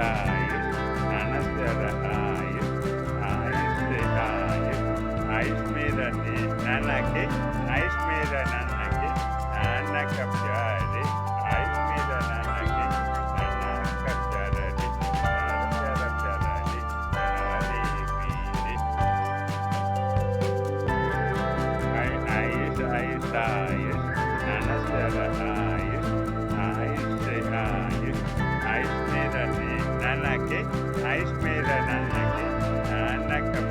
आयुष नानस्यर आयुष आयुष से आयुष आयुष मेरा नाना के आयुष मेरा नाना के नाना का प्यारे आयुष मेरा नाना के नाना का प्यारा रे प्यारा प्यारा रे प्यारे मेरे आयुष आयुष आयुष नानस्यर आयुष आयुष से आयुष आयुष मेरा नाना के आयुष मेरा नाना के नाना का